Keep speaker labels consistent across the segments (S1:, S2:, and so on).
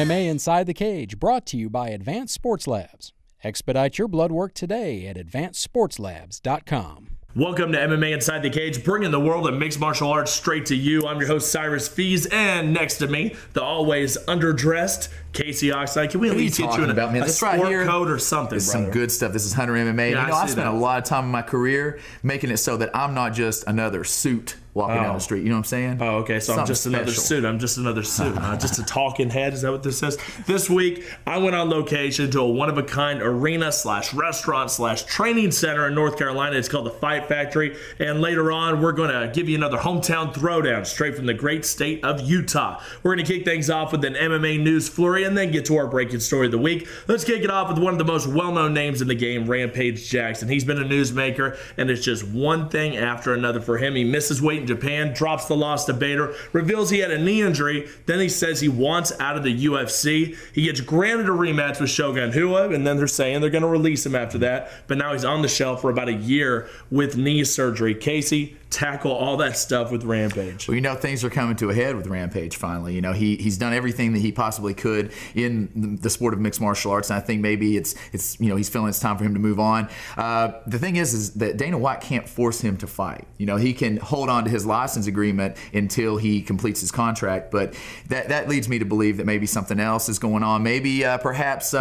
S1: MMA Inside the Cage, brought to you by Advanced Sports Labs. Expedite your blood work today at advancedsportslabs.com.
S2: Welcome to MMA Inside the Cage, bringing the world of mixed martial arts straight to you. I'm your host, Cyrus Fees, and next to me, the always underdressed Casey Oxide. Can we at least get you in a sport coat or something,
S3: This is some good stuff. This is Hunter MMA.
S2: Yeah,
S3: I spent a lot of time in my career making it so that I'm not just another suit walking down the street. You know what I'm saying?
S2: Oh, okay. So I'm just another suit. I'm just another suit. Just a talking head. Is that what this is? This week, I went on location to a one-of-a-kind arena/restaurant/training center in North Carolina. It's called the Fight Factory. And later on, we're going to give you another hometown throwdown straight from the great state of Utah. We're going to kick things off with an MMA news flurry and then get to our breaking story of the week. Let's kick it off with one of the most well-known names in the game, Rampage Jackson. He's been a newsmaker, and it's just one thing after another for him. He misses weight in Japan, drops the loss to Bader, reveals he had a knee injury, then he says he wants out of the UFC. He gets granted a rematch with Shogun Rua, and then they're saying they're going to release him after that, but now he's on the shelf for about a year with knee surgery. Casey, tackle all that stuff with Rampage.
S3: Well, you know, things are coming to a head with Rampage finally. You know, he's done everything that he possibly could in the sport of mixed martial arts, and I think maybe it's you know, he's feeling it's time for him to move on. The thing is that Dana White can't force him to fight. You know, he can hold on to his license agreement until he completes his contract, but that leads me to believe that maybe something else is going on. Maybe perhaps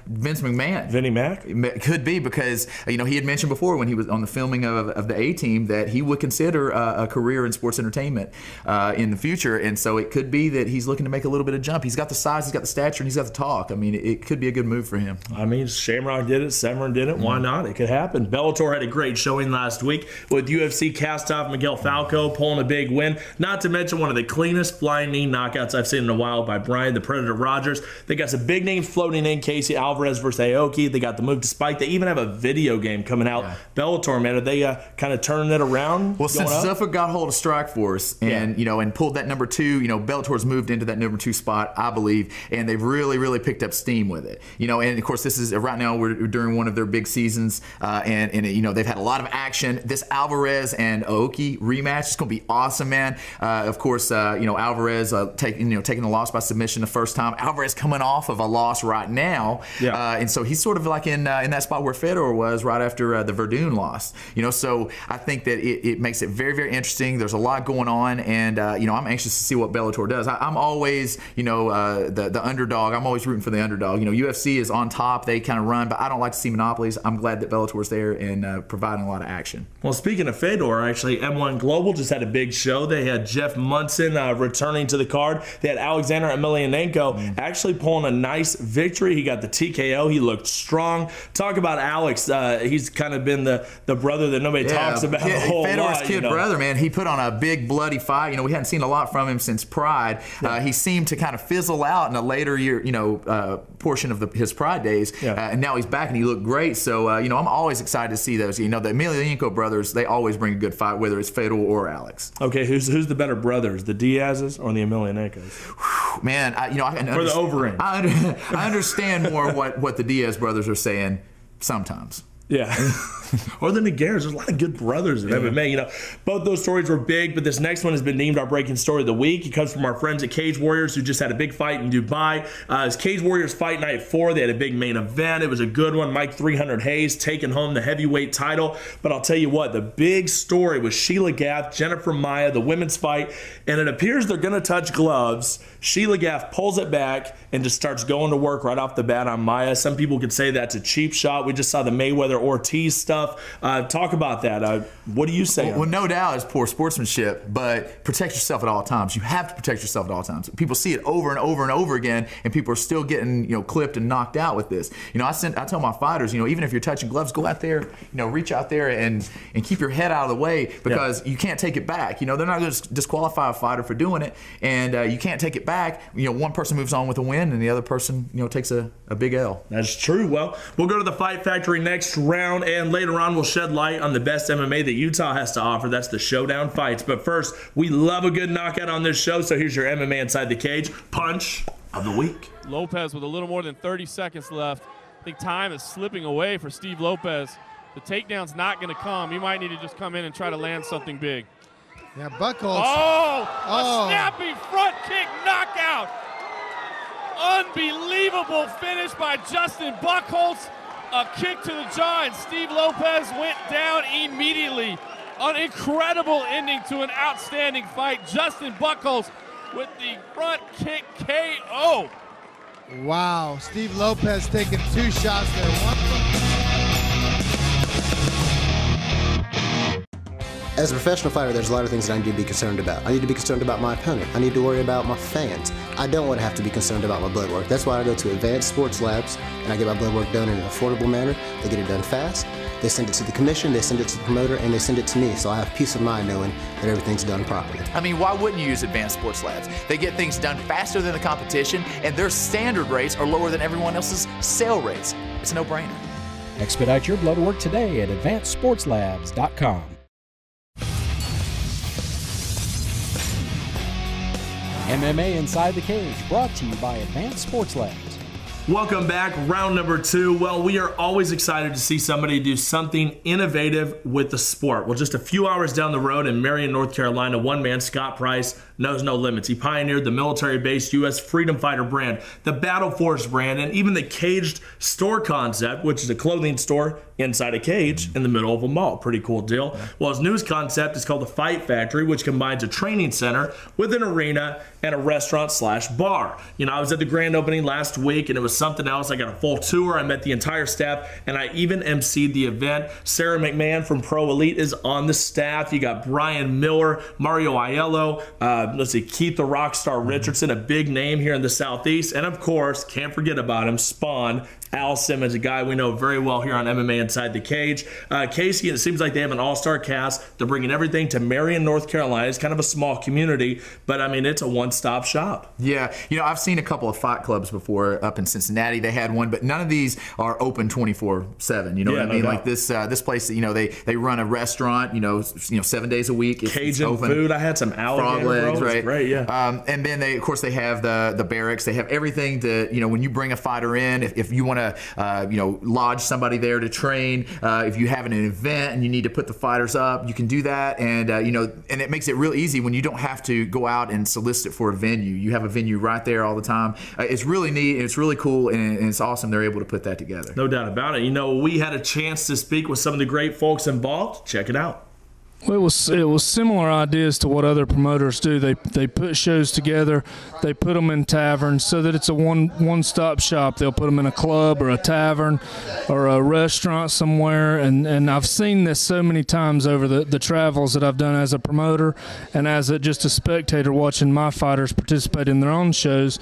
S3: Vince McMahon.
S2: Vinnie Mac?
S3: Could be, because you know, he had mentioned before when he was on the filming of the A-Team that he would consider a career in sports entertainment in the future, and so it could be that he's looking to make a little bit of jump. He's got the size, he's got the stature, and he's got the talk. I mean, it could be a good move for him.
S2: I mean, Shamrock did it, Severn did it. Why not? It could happen. Bellator had a great showing last week with UFC cast-off Miguel Falco pulling a big win. Not to mention one of the cleanest flying knee knockouts I've seen in a while by Brian the Predator Rogers. They got some big names floating in, Casey Alvarez versus Aoki. They got the move to Spike. They even have a video game coming out. Yeah. Bellator, man, are they kind of turning it around?
S3: Well, since Suffolk got hold of Strikeforce and you know, and pulled that number 2, you know, Bellator's moved into that number 2 spot, I believe, and they've really picked up steam with it. You know, and of course, this is right now we're during one of their big seasons, and you know, they've had a lot of action. This Alvarez and Aoki rematch is going to be awesome, man. Of course, you know, Alvarez taking the loss by submission the first time. Alvarez coming off of a loss right now, and so he's sort of like in that spot where Fedor was right after the Verdun loss. You know, so I think that it makes it very interesting. There's a lot going on, and you know, I'm anxious to see what Bellator does. I'm always, you know, the underdog. I'm always rooting for the underdog. You know, UFC is on top; they kind of run, but I don't like to see monopolies. I'm glad that Bellator's there and providing a lot of action.
S2: Well, speaking of Fedor, actually, M1 Global just had a big show. They had Jeff Munson returning to the card. They had Alexander Emelianenko actually pulling a nice victory. He got the TKO. He looked strong. Talk about Alex. He's kind of been the brother that nobody talks about a whole
S3: Fedor's
S2: lot.
S3: Kid brother, man. He put on a big bloody fight. You know, we hadn't seen a lot from him since Pride. He seemed to kind of fizzle out in a later year, you know, portion of his Pride days, and now he's back and he looked great. So you know, I'm always excited to see those. You know, the Emelianenko brothers, they always bring a good fight, whether it's Fedor or Alex.
S2: Okay, who's the better brothers, the Diaz's or the Emelianenkos?
S3: Man, you know,
S2: or the over-end.
S3: I understand more what the Diaz brothers are saying sometimes.
S2: Yeah. Or the Nogueiras. There's a lot of good brothers in MMA. You know, both those stories were big, but this next one has been named our breaking story of the week. It comes from our friends at Cage Warriors, who just had a big fight in Dubai. It's Cage Warriors Fight Night 4. They had a big main event. It was a good one. Mike 300 Hayes taking home the heavyweight title. But I'll tell you what, the big story was Sheila Gaff, Jennifer Maia, the women's fight, and it appears they're going to touch gloves. Sheila Gaff pulls it back and just starts going to work right off the bat on Maia. Some people could say that's a cheap shot. We just saw the Mayweather-Ortiz stuff. Talk about that. What do you say?
S3: Well, no doubt it's poor sportsmanship, but protect yourself at all times. You have to protect yourself at all times. People see it over and over and over again, and people are still getting, you know, clipped and knocked out with this. You know, I tell my fighters, you know, even if you're touching gloves, go out there, you know, reach out there and keep your head out of the way, because you can't take it back. You know, they're not going to disqualify a fighter for doing it, and you can't take it back. You know, one person moves on with a win, and the other person, you know, takes a big L.
S2: That's true. Well, we'll go to the Fight Factory next round, and later on we'll shed light on the best MMA that Utah has to offer. That's the Showdown Fights. But first, we love a good knockout on this show, so here's your MMA Inside the Cage punch of the week.
S4: Lopez with a little more than 30 seconds left. I think time is slipping away for Steve Lopez. The takedown's not going to come. He might need to just come in and try to land something big.
S5: Yeah, Buchholz.
S4: A snappy front kick knockout. Unbelievable finish by Justin Buchholz. A kick to the jaw, and Steve Lopez went down immediately. An incredible ending to an outstanding fight. Justin Buchholz with the front kick KO.
S5: Wow, Steve Lopez taking 2 shots there. One from
S6: As a professional fighter, there's a lot of things that I need to be concerned about. I need to be concerned about my opponent. I need to worry about my fans. I don't want to have to be concerned about my blood work. That's why I go to Advanced Sports Labs and I get my blood work done in an affordable manner. They get it done fast. They send it to the commission, they send it to the promoter, and they send it to me, so I have peace of mind knowing that everything's done properly.
S3: I mean, why wouldn't you use Advanced Sports Labs? They get things done faster than the competition, and their standard rates are lower than everyone else's sale rates. It's a no-brainer.
S1: Expedite your blood work today at AdvancedSportsLabs.com. MMA Inside the Cage, brought to you by Advanced Sports Labs.
S2: Welcome back, round number 2. Well, we are always excited to see somebody do something innovative with the sport. Well, just a few hours down the road in Marion, North Carolina, one man, Scott Price, knows no limits. He pioneered the military-based U.S. Freedom Fighter brand, the Battle Force brand, and even the Caged store concept, which is a clothing store inside a cage in the middle of a mall. Pretty cool deal. Well, his newest concept is called the Fight Factory, which combines a training center with an arena and a restaurant/bar. You know, I was at the grand opening last week, and it was something else. I got a full tour. I met the entire staff, and I even emceed the event. Sarah McMahon from Pro Elite is on the staff. You got Brian Miller, Mario Aiello, let's see, Keith the Rockstar Richardson, a big name here in the Southeast, and of course, can't forget about him, Spawn, Al Simmons, a guy we know very well here on MMA Inside the Cage. Casey, it seems like they have an all-star cast. They're bringing everything to Marion, North Carolina. It's kind of a small community, but I mean, it's a one-stop shop.
S3: Yeah, you know, I've seen a couple of fight clubs before up in Cincinnati. They had one, but none of these are open 24/7. You know what I mean? No, like this place, you know, they run a restaurant, you know, 7 days a week.
S2: Cajun food. I had some alligator
S3: legs, right?
S2: Great, yeah.
S3: And then of course, they have the barracks. They have everything to, you know, when you bring a fighter in, if you want to, you know, lodge somebody there to train. If you have an event and you need to put the fighters up, you can do that. And you know, and it makes it real easy when you don't have to go out and solicit for a venue. You have a venue right there all the time. It's really neat and it's really cool and it's awesome they're able to put that together.
S2: No doubt about it. You know, we had a chance to speak with some of the great folks involved. Check it out.
S7: Well, it was similar ideas to what other promoters do. They put shows together, they put them in taverns so that it's a one-stop shop. They'll put them in a club or a tavern or a restaurant somewhere, and I've seen this so many times over the travels that I've done as a promoter and as just a spectator watching my fighters participate in their own shows,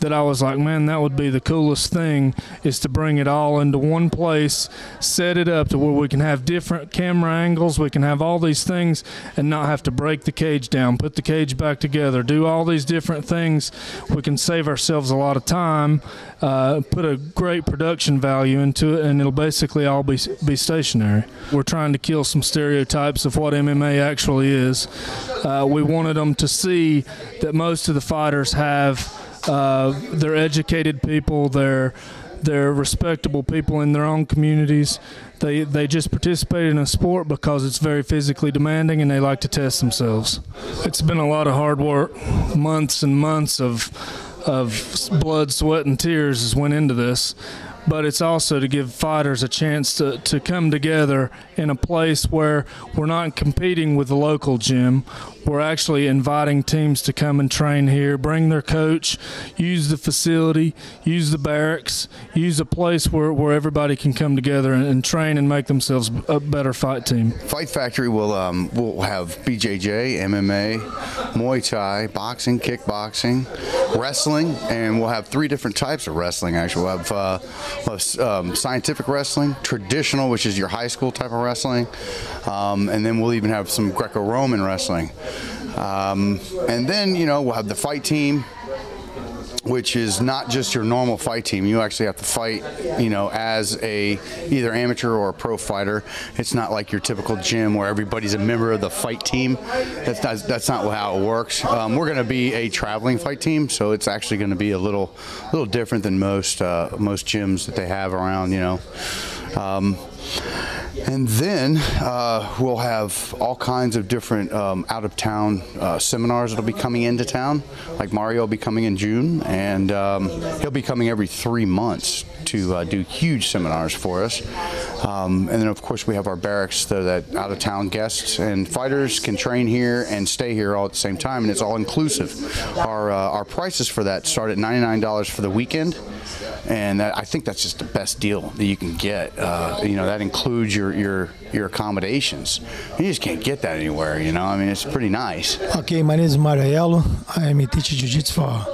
S7: that I was like, man, that would be the coolest thing, is to bring it all into one place, set it up to where we can have different camera angles, we can have all these things and not have to break the cage down, put the cage back together, do all these different things. We can save ourselves a lot of time, put a great production value into it, and it'll basically all be stationary. We're trying to kill some stereotypes of what MMA actually is. We wanted them to see that most of the fighters have they're educated people, they're respectable people in their own communities. They just participate in a sport because it's very physically demanding and they like to test themselves. It's been a lot of hard work, months and months of blood, sweat, and tears has went into this. But it's also to give fighters a chance to come together in a place where we're not competing with the local gym. We're actually inviting teams to come and train here, bring their coach, use the facility, use the barracks, use a place where everybody can come together and train and make themselves a better fight team.
S8: Fight Factory will have BJJ, MMA, Muay Thai, boxing, kickboxing, wrestling, and we'll have 3 different types of wrestling actually. We'll have scientific wrestling, traditional, which is your high school type of wrestling, and then we'll even have some Greco-Roman wrestling. And then, you know, we'll have the fight team, which is not just your normal fight team. You actually have to fight, you know, as either amateur or a pro fighter. It's not like your typical gym where everybody's a member of the fight team. That's not how it works. We're going to be a traveling fight team, so it's actually going to be a little different than most gyms that they have around, you know. And then we'll have all kinds of different out-of-town seminars that'll be coming into town. Like Mario will be coming in June, and he'll be coming every 3 months to do huge seminars for us. And then, of course, we have our barracks so that out-of-town guests and fighters can train here and stay here all at the same time, and it's all inclusive. Our prices for that start at $99 for the weekend. And I think that's just the best deal that you can get. That includes your accommodations. You just can't get that anywhere, I mean, it's pretty nice.
S9: Okay, my name is Mariello. I'm teaching jiu-jitsu for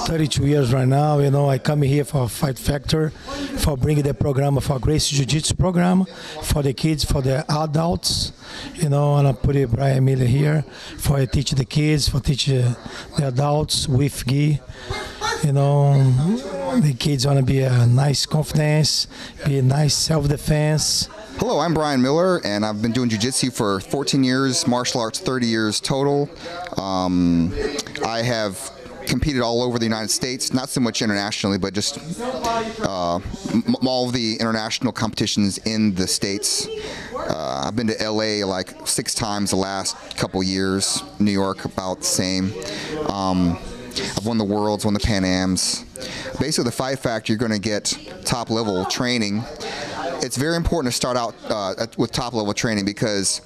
S9: 32 years right now. I come here for Fight Factory, for bringing the program for Gracie Jiu-Jitsu program for the kids, for the adults. And I put Brian Miller here for teach the kids, for teach the adults with gi. The kids want to be a nice confidence, be a nice self-defense.
S10: Hello, I'm Brian Miller, and I've been doing jiu-jitsu for 14 years, martial arts 30 years total. I have competed all over the United States, not so much internationally, but just all of the international competitions in the States. I've been to LA like 6 times the last couple years, New York about the same. I've won the Worlds, won the Pan Ams. Basically, the Fight Factory, you're going to get top-level training. It's very important to start out with top-level training, because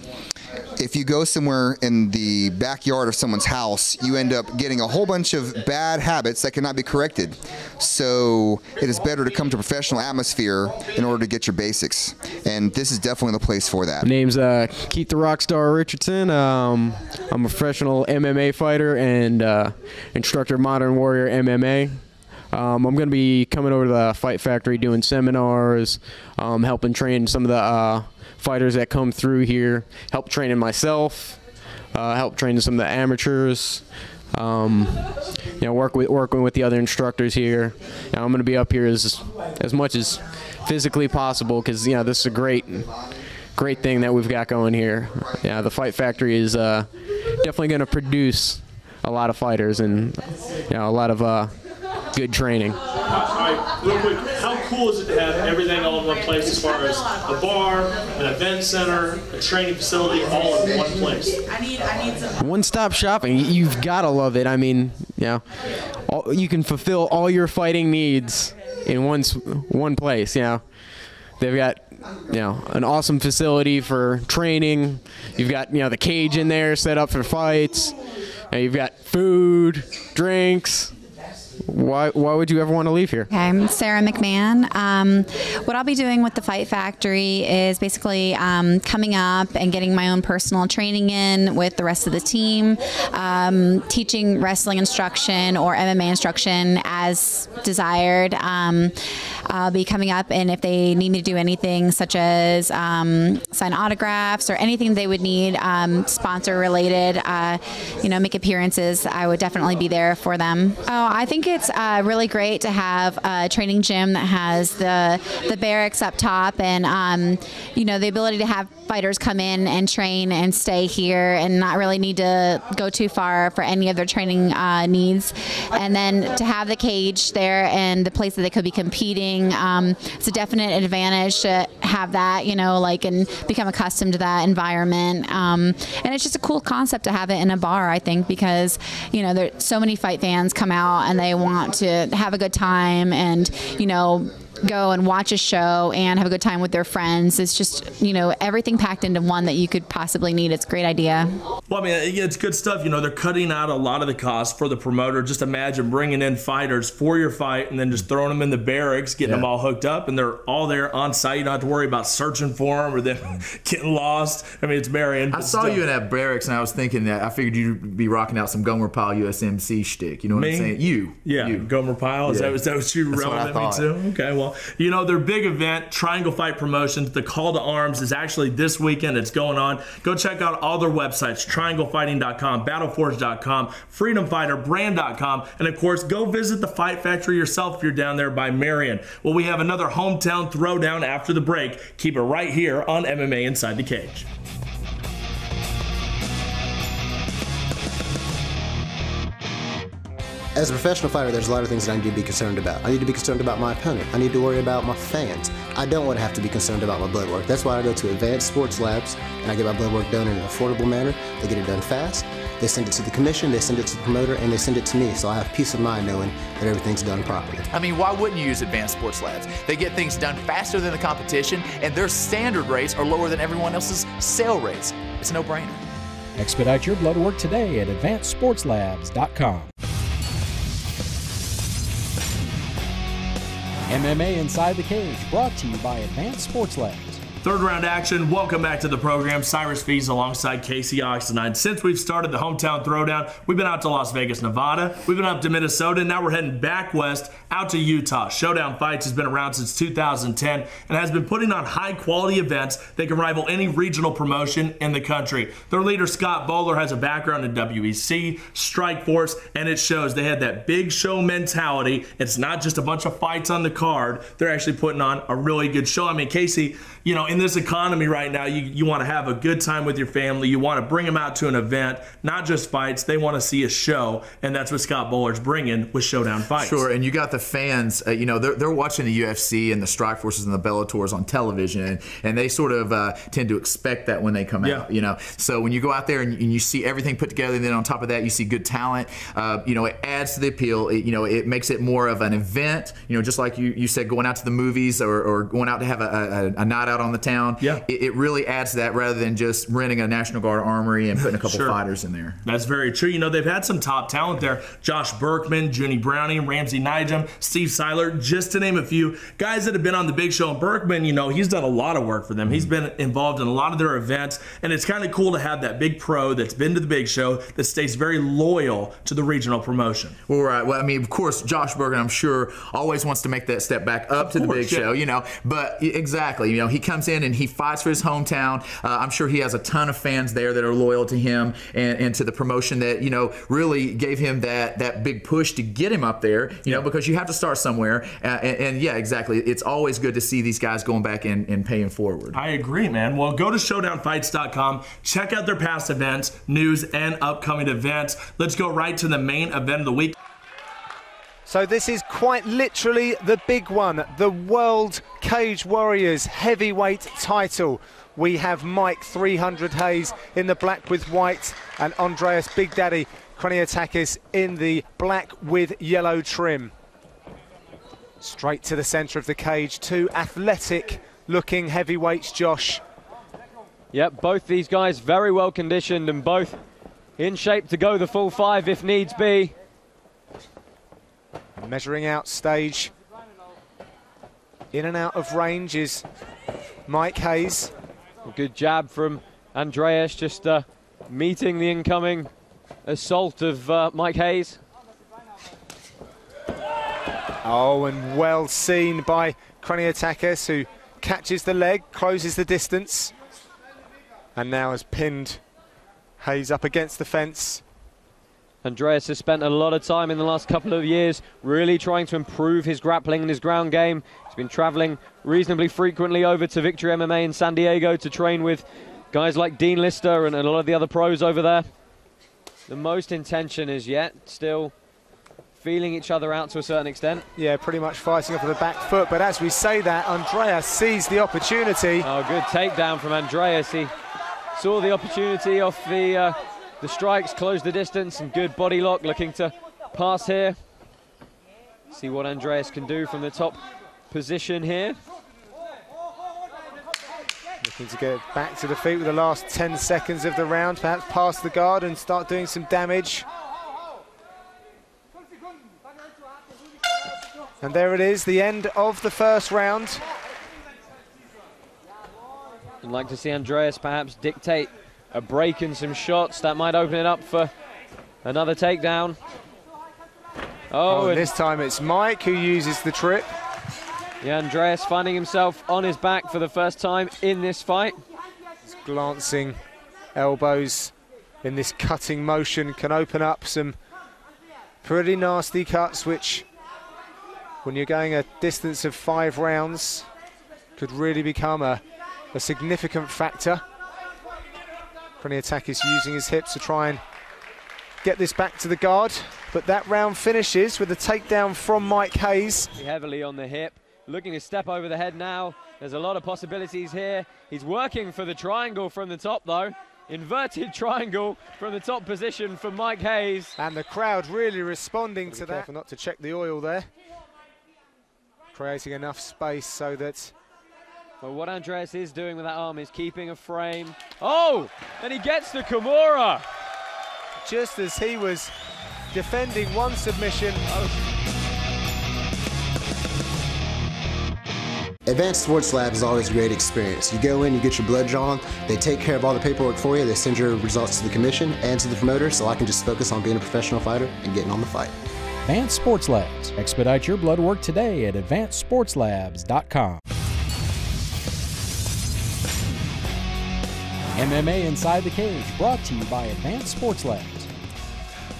S10: if you go somewhere in the backyard of someone's house, you end up getting a whole bunch of bad habits that cannot be corrected. So it is better to come to a professional atmosphere in order to get your basics. And this is definitely the place for that.
S11: My name's Keith the Rockstar Richardson. I'm a professional MMA fighter and instructor of Modern Warrior MMA. I'm going to be coming over to the Fight Factory doing seminars, helping train some of the fighters that come through here, help training myself, help training some of the amateurs, working with the other instructors here. I'm going to be up here as much as physically possible, because this is a great thing that we've got going here. The Fight Factory is definitely going to produce a lot of fighters and a lot of good training.
S2: All right, real quick, how cool is it to have everything all in one place, as far as a bar, an event center, a training facility, all in one place? I need some
S11: one-stop shopping. You've got to love it. I mean, you can fulfill all your fighting needs in one place. They've got an awesome facility for training. You've got the cage in there set up for fights. You've got food, drinks. Why would you ever want to leave here?
S12: Okay, I'm Sarah McMahon. What I'll be doing with the Fight Factory is basically coming up and getting my own personal training in with the rest of the team, teaching wrestling instruction or MMA instruction as desired. I'll be coming up, and if they need me to do anything such as sign autographs or anything they would need sponsor related, make appearances, I would definitely be there for them. Oh, I think it's really great to have a training gym that has the barracks up top, and the ability to have fighters come in and train and stay here and not really need to go too far for any of their training needs. And then to have the cage there and the place that they could be competing, it's a definite advantage to have that, and become accustomed to that environment. And it's just a cool concept to have it in a bar, I think, because, there's so many fight fans come out and they want to have a good time and, go and watch a show and have a good time with their friends. It's just, everything packed into one that you could possibly need. It's a great idea.
S2: Well, I mean, it's good stuff. They're cutting out a lot of the costs for the promoter. Just imagine bringing in fighters for your fight and then just throwing them in the barracks, getting them all hooked up, and they're all there on site. You don't have to worry about searching for them or them getting lost. I mean, it's Marion.
S3: I saw you in that barracks, and I was thinking that I figured you'd be rocking out some Gomer Pyle USMC shtick. You know what I'm saying? You.
S2: Gomer Pyle. Is that what you relevant me to? Okay, well, their big event, Triangle Fight Promotions, the Call to Arms, is actually this weekend. It's going on. Go check out all their websites, trianglefighting.com, battleforge.com, freedomfighterbrand.com, and of course, go visit the Fight Factory yourself if you're down there by Marion. Well, we have another hometown throwdown after the break. Keep it right here on MMA Inside the Cage.
S6: As a professional fighter, there's a lot of things that I need to be concerned about. I need to be concerned about my opponent. I need to worry about my fans. I don't want to have to be concerned about my blood work. That's why I go to Advanced Sports Labs and I get my blood work done in an affordable manner. They get it done fast. They send it to the commission, they send it to the promoter, and they send it to me, so I have peace of mind knowing that everything's done properly.
S3: I mean, why wouldn't you use Advanced Sports Labs? They get things done faster than the competition, and their standard rates are lower than everyone else's sale rates. It's a no-brainer.
S1: Expedite your blood work today at AdvancedSportsLabs.com. MMA Inside the Cage, brought to you by Advanced Sports Labs.
S2: Third round action. Welcome back to the program. Cyrus Fees alongside Casey Oxenine. Since we've started the Hometown Throwdown, we've been out to Las Vegas, Nevada. We've been up to Minnesota. Now we're heading back west out to Utah. Showdown Fights has been around since 2010 and has been putting on high-quality events that can rival any regional promotion in the country. Their leader, Scott Bowler, has a background in WEC, Strikeforce, and it shows they had that big show mentality. It's not just a bunch of fights on the card. They're actually putting on a really good show. I mean, Casey, you know, in this economy right now, you want to have a good time with your family. You want to bring them out to an event, not just fights. They want to see a show, and that's what Scott Bowler's bringing with Showdown Fights.
S3: Sure, and you got the fans, you know, they're watching the UFC and the Strikeforces and the Bellators on television, and they sort of tend to expect that when they come out, you know. So when you go out there and you see everything put together, and then on top of that, you see good talent, you know, it adds to the appeal. You know, it makes it more of an event, you know, just like you said, going out to the movies or going out to have a night out on the town.
S2: Yeah.
S3: It really adds to that rather than just renting a National Guard armory and putting a couple fighters in there.
S2: That's very true. You know, they've had some top talent there. Josh Berkman, Junie Browning, Ramsey Nijam, Steve Seiler, just to name a few. Guys that have been on the big show. And Berkman, you know, he's done a lot of work for them. He's been involved in a lot of their events, and it's kind of cool to have that big pro that's been to the big show that stays very loyal to the regional promotion.
S3: Well, right. Well, I mean, of course, Josh Berkman, I'm sure, always wants to make that step back up to the big show, you know. But exactly, you know, he comes in and he fights for his hometown. I'm sure he has a ton of fans there that are loyal to him and to the promotion that, you know, really gave him that big push to get him up there, you know, because you have to start somewhere. And yeah, exactly. It's always good to see these guys going back and paying forward.
S2: I agree, man. Well, go to ShowdownFights.com. Check out their past events, news, and upcoming events. Let's go right to the main event of the week.
S13: So this is quite literally the big one, the World Cage Warriors heavyweight title. We have Mike 300 Hayes in the black with white and Andreas Big Daddy Kroniatakis in the black with yellow trim. Straight to the centre of the cage, two athletic looking heavyweights, Josh.
S14: Yep, both these guys very well conditioned and both in shape to go the full five if needs be.
S13: Measuring out stage. In and out of range is Mike Hayes.
S14: A good jab from Andreas, just meeting the incoming assault of Mike Hayes.
S13: Oh, and well seen by Kroniatakis, who catches the leg, closes the distance, and now has pinned Hayes up against the fence.
S14: Andreas has spent a lot of time in the last couple of years really trying to improve his grappling and his ground game. He's been traveling reasonably frequently over to Victory MMA in San Diego to train with guys like Dean Lister and a lot of the other pros over there. The most intention is yet still feeling each other out to a certain extent.
S13: Yeah, pretty much fighting off of the back foot, but as we say that, Andreas sees the opportunity.
S14: Oh, good takedown from Andreas. He saw the opportunity off the strikes, closed the distance, and good body lock, looking to pass here. See what Andreas can do from the top position here.
S13: Looking to get back to the feet with the last 10 seconds of the round, perhaps pass the guard and start doing some damage. And there it is, the end of the first round.
S14: I'd like to see Andreas perhaps dictate a break and some shots. That might open it up for another takedown.
S13: Oh, and this time it's Mike who uses the trip.
S14: Yeah, Andreas finding himself on his back for the first time in this fight.
S13: His glancing elbows in this cutting motion can open up some pretty nasty cuts, which, when you're going a distance of 5 rounds, could really become a significant factor. Kroniatakis using his hips to try and get this back to the guard. But that round finishes with a takedown from Mike Hayes.
S14: Heavily on the hip, looking to step over the head now. There's a lot of possibilities here. He's working for the triangle from the top though. Inverted triangle from the top position for Mike Hayes.
S13: And the crowd really responding to that. Careful not to check the oil there. Creating enough space so that...
S14: Well, what Andreas is doing with that arm is keeping a frame. Oh, and he gets the Kimura.
S13: Just as he was defending one submission.
S6: Advanced Sports Labs is always a great experience. You go in, you get your blood drawn, they take care of all the paperwork for you, they send your results to the commission and to the promoter, so I can just focus on being a professional fighter and getting on the fight.
S1: Advanced Sports Labs. Expedite your blood work today at advancedsportslabs.com. MMA Inside the Cage, brought to you by Advanced Sports Labs.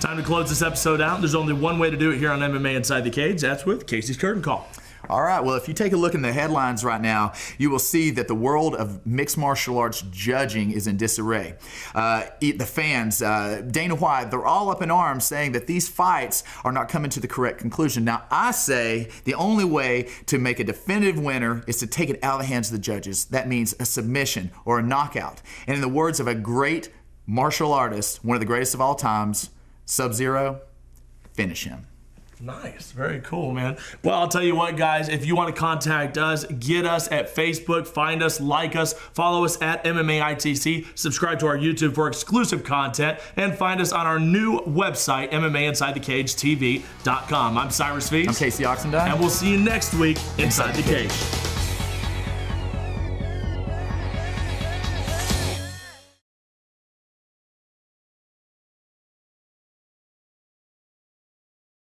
S2: Time to close this episode out. There's only one way to do it here on MMA Inside the Cage. That's with Casey's Curtain Call.
S3: All right, well, if you take a look in the headlines right now, you will see that the world of mixed martial arts judging is in disarray. The fans, Dana White, they're all up in arms saying that these fights are not coming to the correct conclusion. Now, I say the only way to make a definitive winner is to take it out of the hands of the judges. That means a submission or a knockout. And in the words of a great martial artist, one of the greatest of all times, Sub-Zero, finish him.
S2: Nice. Very cool, man. Well, I'll tell you what, guys, if you want to contact us, get us at Facebook, find us, like us, follow us at MMAITC, subscribe to our YouTube for exclusive content, and find us on our new website, MMAInsideTheCageTV.com. I'm Cyrus Feast.
S3: I'm Casey Oxendine.
S2: And we'll see you next week Inside the Cage.